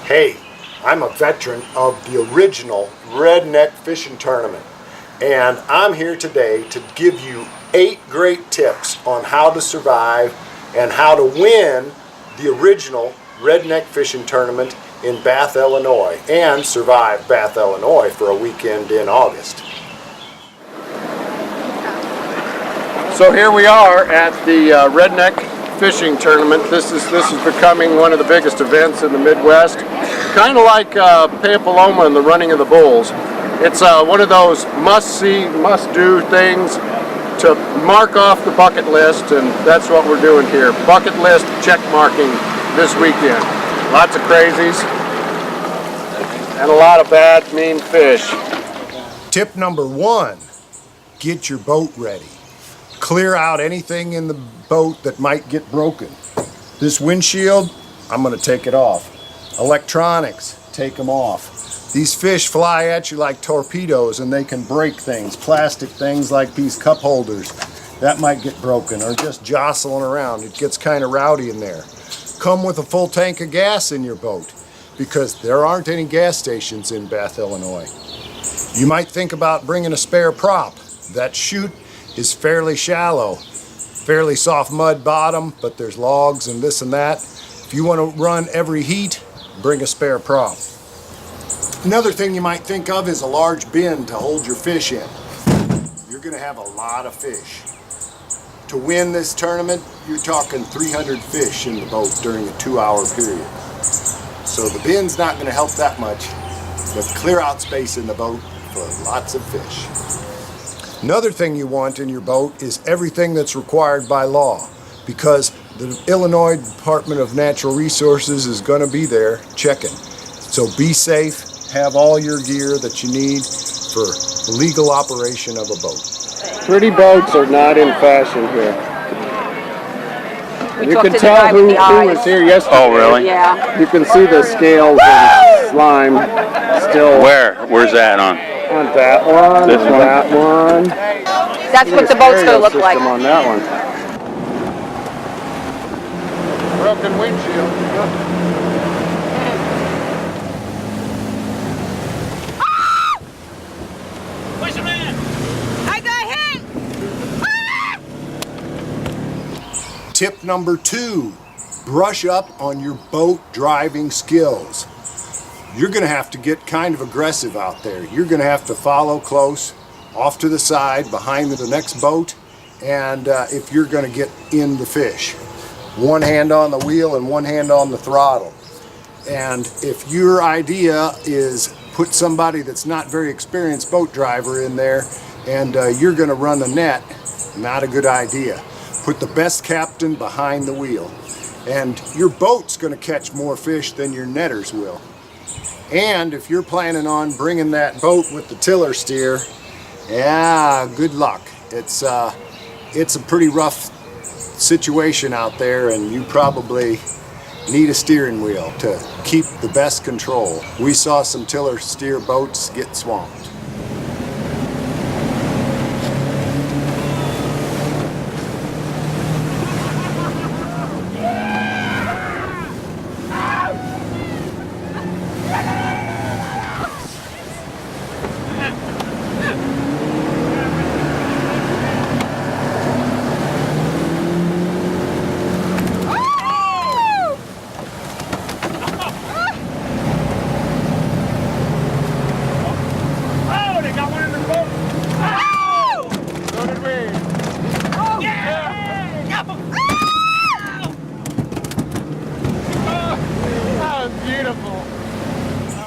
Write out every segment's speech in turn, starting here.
Hey, I'm a veteran of the original Redneck Fishing Tournament, and I'm here today to give you 8 great tips on how to survive and how to win the original Redneck Fishing Tournament in Bath, Illinois, and survive Bath, Illinois for a weekend in August. So here we are at the Redneck Fishing Tournament. This is becoming one of the biggest events in the Midwest. Kind of like Paloma and the Running of the Bulls. It's one of those must-see, must-do things to mark off the bucket list, and that's what we're doing here. Bucket list check marking this weekend. Lots of crazies and a lot of bad, mean fish. Tip number 1, get your boat ready. Clear out anything in the boat that might get broken. This windshield, I'm going to take it off. Electronics, take them off. These fish fly at you like torpedoes and they can break things. Plastic things like these cup holders, that might get broken or just jostling around. It gets kind of rowdy in there. Come with a full tank of gas in your boat because there aren't any gas stations in Bath, Illinois. You might think about bringing a spare prop. That chute is fairly shallow, fairly soft mud bottom, but there's logs and this and that. If you want to run every heat, bring a spare prop. Another thing you might think of is a large bin to hold your fish in. You're going to have a lot of fish. To win this tournament, you're talking 300 fish in the boat during a 2-hour period. So the bin's not going to help that much, but clear out space in the boat for lots of fish. Another thing you want in your boat is everything that's required by law, because the Illinois Department of Natural Resources is going to be there checking. So be safe, have all your gear that you need for the legal operation of a boat. Pretty boats are not in fashion here. You can tell who was here yesterday. Oh, really? Yeah. You can see the scales and slime still. Where's that on? On that one, this one? that one. That's what the boat's going to look like. On that one. Broken windshield. Fisherman! I got hit! Tip number 2, brush up on your boat driving skills. You're going to have to get kind of aggressive out there. You're going to have to follow close, off to the side, behind the next boat, and if you're going to get in the fish. One hand on the wheel and one hand on the throttle. And if your idea is put somebody that's not very experienced boat driver in there and you're going to run a net, not a good idea. Put the best captain behind the wheel. And your boat's going to catch more fish than your netters will. And if you're planning on bringing that boat with the tiller steer, yeah, good luck. It's a pretty rough situation out there, and you probably need a steering wheel to keep the best control. We saw some tiller steer boats get swamped.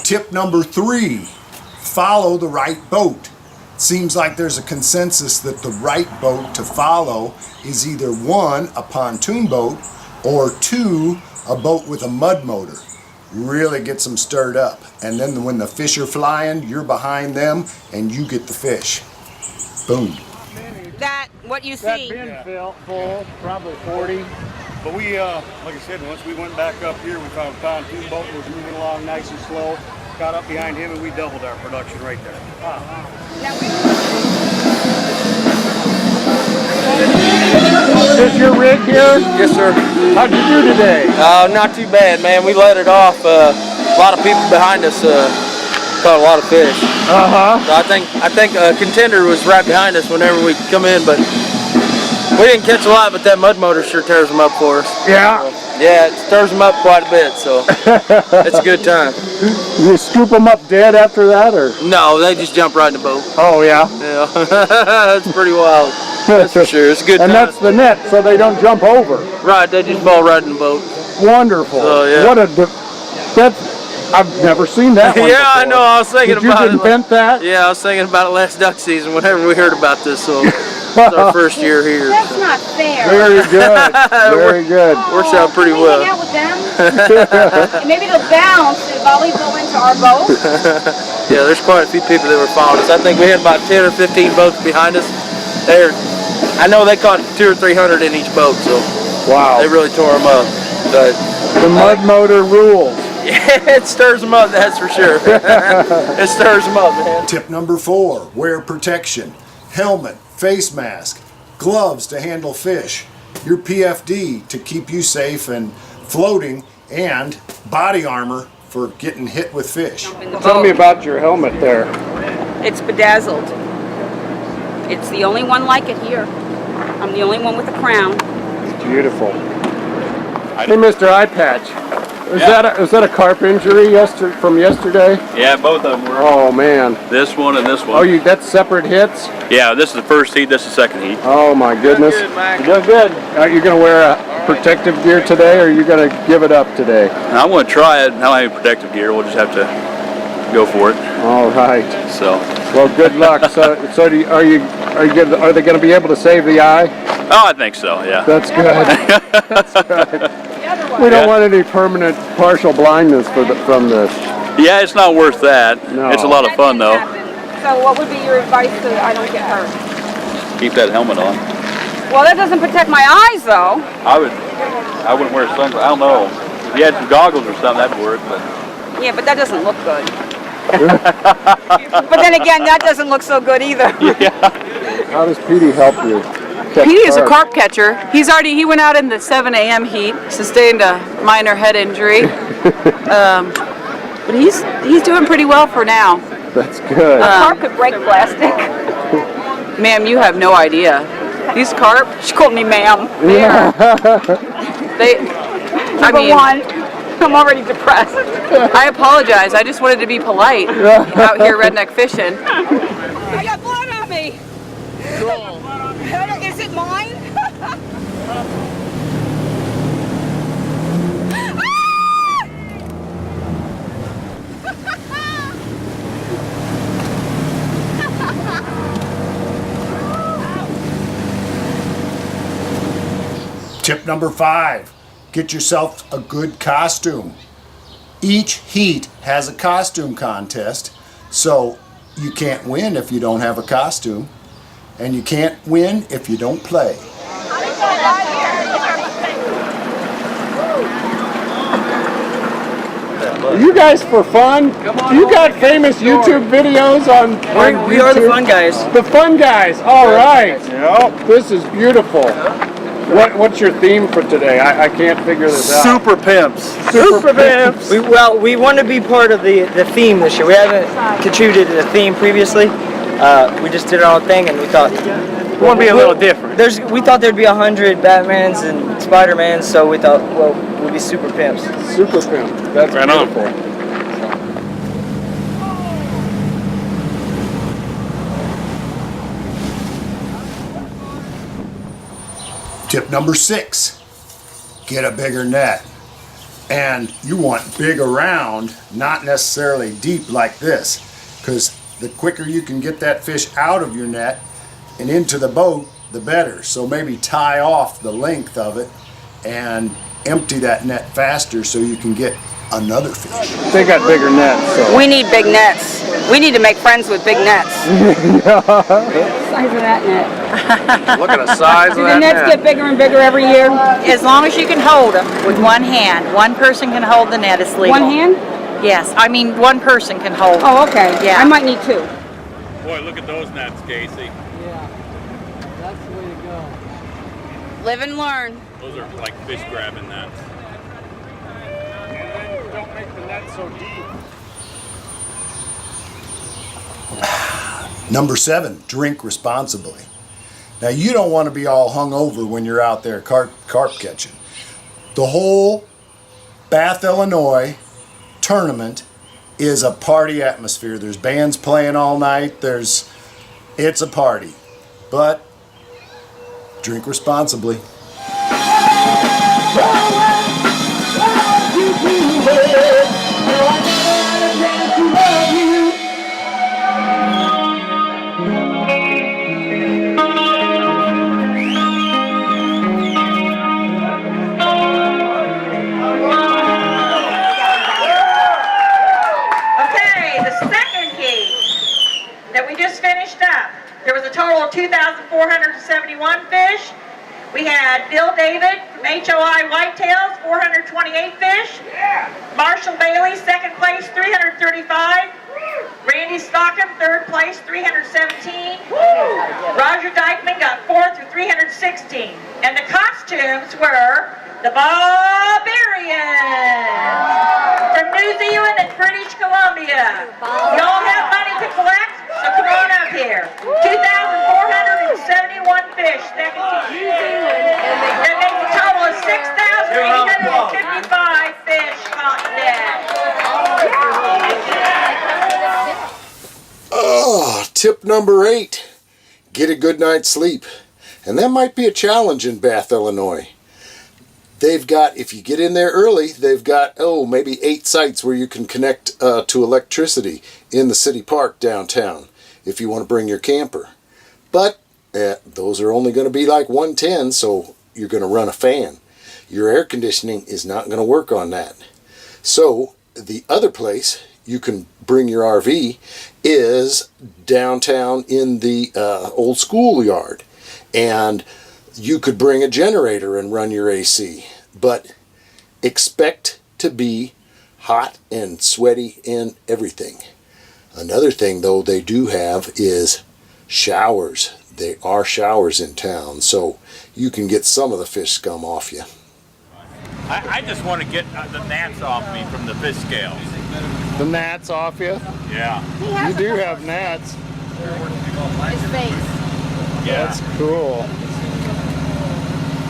Tip number 3, follow the right boat. It seems like there's a consensus that the right boat to follow is either 1, a pontoon boat, or 2, a boat with a mud motor. Really gets them stirred up. And then when the fish are flying, you're behind them and you get the fish. Boom. What you see. That bin full, probably 40. But we, like I said, once we went back up here, we found a pontoon boat was moving along nice and slow. Got up behind him and we doubled our production right there. Is this your rig here? Yes, sir. How'd you do today? Not too bad, man. We let it off lot of people behind us caught a lot of fish. Uh-huh. So I think a contender was right behind us whenever we come in, but we didn't catch a lot, but that mud motor sure tears them up for us. Yeah. Yeah, it stirs them up quite a bit, so it's a good time. You scoop them up dead after that, or? No, they just jump right in the boat. Oh, yeah. Yeah, that's pretty wild. That's for sure. It's a good and time. that's the net, so they don't jump over. Right, they just fall right in the boat. Wonderful. Oh, yeah. What a... I've never seen that one Yeah, before. I know. I was thinking about it. Did you invent that? Yeah, I was thinking about it last duck season whenever we heard about this, so it's our first year here. That's not fair. Very good. Very good. Works out pretty Can we well. hang out with them? And maybe they'll bounce and volley go into our boat. Yeah, there's quite a few people that were following us. I think we had about 10 or 15 boats behind us. I know they caught 200 or 300 in each boat, so Wow. they really tore them up. But The mud motor rules. yeah, it stirs them up, that's for sure. It stirs them up, man. Tip number 4, wear protection. Helmet, face mask, gloves to handle fish, your PFD to keep you safe and floating, and body armor for getting hit with fish. Tell me about your helmet there. It's bedazzled. It's the only one like it here. I'm the only one with a crown. It's beautiful. Hey, Mr. Eye Patch. Is that a carp injury from yesterday? Yeah, both of them were. Oh man. This one and this one. Oh, that's separate hits? Yeah, this is the first heat, this is the second heat. Oh my goodness. You're doing good. Are you going to wear protective gear today, or are you going to give it up today? I want to try it. I don't have any protective gear. We'll just have to go for it. All right. So. Well, good luck. Are they going to be able to save the eye? Oh, I think so. Yeah. That's good. That's good. We don't want any permanent partial blindness from this. Yeah, it's not worth that. No. It's a lot of fun though. So what would be your advice so that I don't get hurt? Keep that helmet on. Well, that doesn't protect my eyes though. I wouldn't wear sunglasses. I don't know. If you had some goggles or something, that'd work. But Yeah, but that doesn't look good. But then again, that doesn't look so good either. How does Petey help you? Petey is a carp catcher. He went out in the 7 a.m. heat, sustained a minor head injury, but he's doing pretty well for now. That's good. A carp could break plastic. Ma'am, you have no idea. These carp, She called me ma'am. Number one, I'm already depressed. I apologize. I just wanted to be polite out here redneck fishing. I got blood on me. Is it mine? Tip number 5, get yourself a good costume. Each heat has a costume contest, so you can't win if you don't have a costume, and you can't win if you don't play. You guys for fun? You got famous YouTube videos on We YouTube? are the fun guys. The fun guys. All right. This is beautiful. What's your theme for today? I can't figure this out. Super pimps. Super pimps. We want to be part of the theme this year. We haven't contributed to the theme previously. We just did our own thing, and we thought We want to be a little different. we thought there'd be 100 Batmans and Spider-Mans, so we thought, well, we'll be super pimps. Super pimp. That's Right on. beautiful. Tip number 6, get a bigger net. And you want big around, not necessarily deep like this, because the quicker you can get that fish out of your net and into the boat, the better. So maybe tie off the length of it and empty that net faster so you can get another fish. They got bigger nets, so. We need big nets. We need to make friends with big nets. Size of that net. Look at the size Do of the that nets net. get bigger and bigger every year? As long as you can hold them with one hand. One person can hold the net. It's legal. One hand? Yes. I mean, one person can hold. Oh, okay. Yeah. I might need 2. Boy, look at those nets, Casey. Live and learn. Those are like fish grabbing nets. Don't make the net so deep. Number 7, drink responsibly. Now, you don't want to be all hungover when you're out there carp catching. The whole Bath, Illinois tournament is a party atmosphere. There's bands playing all night. It's a party. But drink responsibly. There was a total of 2,471 fish. We had Bill David from HOI Whitetails, 428 fish. Marshall Bailey, second place, 335. Randy Stockham, third place, 317. Roger Dykeman got fourth with 316. And the costumes were the Barbarians from New Zealand and British Columbia. You all have money to collect? So come on up here. 2,471 fish, second team. That makes a total of 6,855 fish caught net. Tip number 8, get a good night's sleep. And that might be a challenge in Bath, Illinois. They've got, if you get in there early, they've got, maybe 8 sites where you can connect to electricity in the city park downtown if you want to bring your camper. But those are only going to be like 110, so you're going to run a fan. Your air conditioning is not going to work on that. So the other place you can bring your RV is downtown in the old schoolyard. And you could bring a generator and run your AC, but expect to be hot and sweaty and everything. Another thing, though, they do have is showers. There are showers in town, so you can get some of the fish scum off you. I just want to get the gnats off me from the fish scales. The gnats off you? Yeah. You do have gnats. His face. Yeah. That's cool.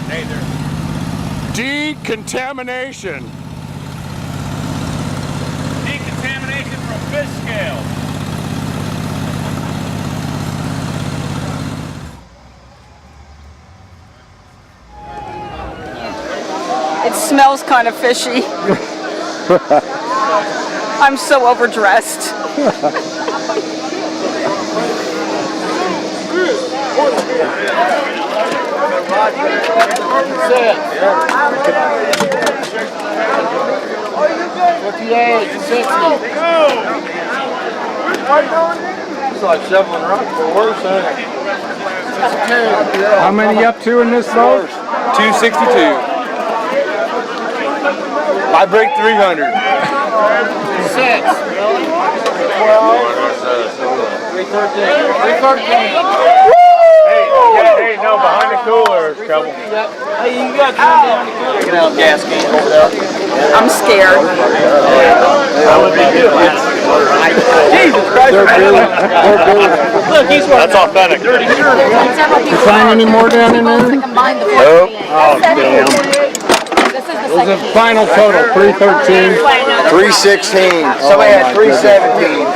Hey, there's Decontamination. decontamination from fish scales. It smells kind of fishy. I'm so overdressed. It's like shoveling rock for worse, How many up to in this boat? 262. I break 300. 6. 313. Hey, no, behind the cooler is trouble. Hey, you got to come down the cooler. Checking out gas cans over there. I'm scared. Jesus Christ. Look, he's That's authentic. You find any more down in there? Nope. Oh, damn. What was the final total? 313? 316. Somebody had 317.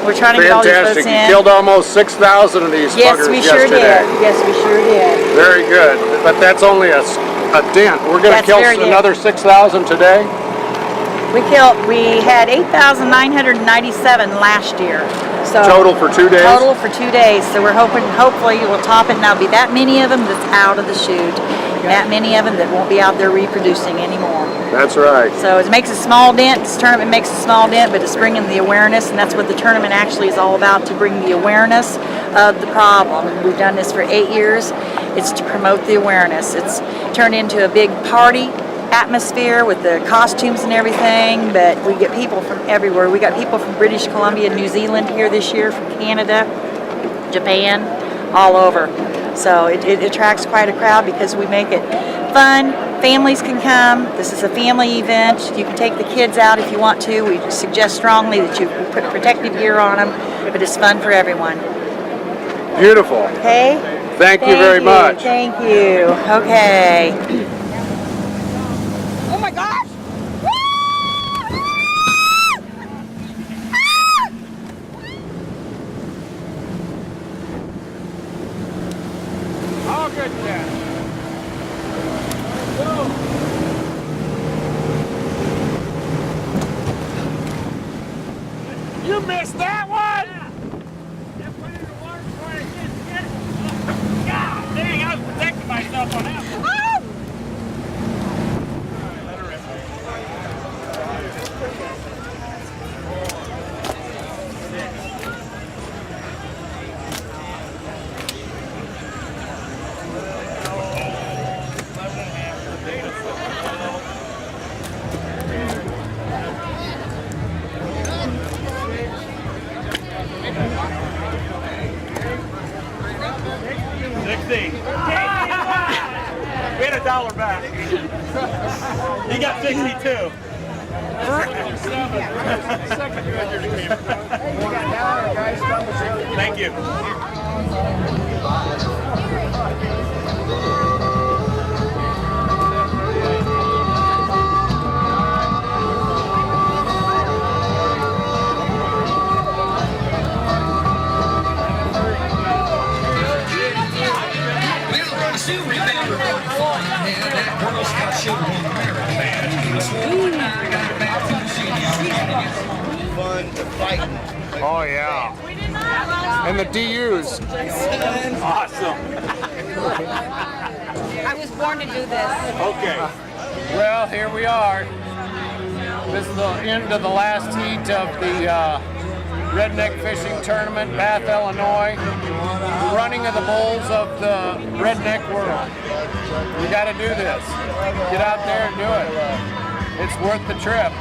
We're trying to get all these boats Fantastic. You in. killed almost 6,000 of these Yes, buggers we sure yesterday. did. Yes, we sure did. Very good. But that's only a dent. We're going to That's kill very good. another 6,000 today? We had 8,997 last year. So Total for 2 days? Total for 2 days. So we're hopefully we'll top it and there'll be that many of them that's out of the chute. That many of them that won't be out there reproducing anymore. That's right. So it makes a small dent. This tournament makes a small dent, but it's bringing the awareness, and that's what the tournament actually is all about, to bring the awareness of the problem. We've done this for 8 years. It's to promote the awareness. It's turned into a big party atmosphere with the costumes and everything, but we get people from everywhere. We got people from British Columbia, New Zealand here this year, from Canada, Japan, all over. So it attracts quite a crowd because we make it fun, Families can come. This is a family event. You can take the kids out if you want to. We suggest strongly that you put protective gear on them, but it's fun for everyone. Beautiful. Okay? Thank you very much. Thank you. Okay. Oh my gosh! All good, Ken. You missed that one? God dang, I was protecting myself on that one. We had $1 back. You got 62. Thank you. Oh yeah. And the DUs. Awesome. I was born to do this. Okay. Well, here we are. This is the end of the last heat of the Redneck Fishing Tournament, Bath, Illinois. The running of the bulls of the redneck world. You got to do this. Get out there and do it. It's worth the trip.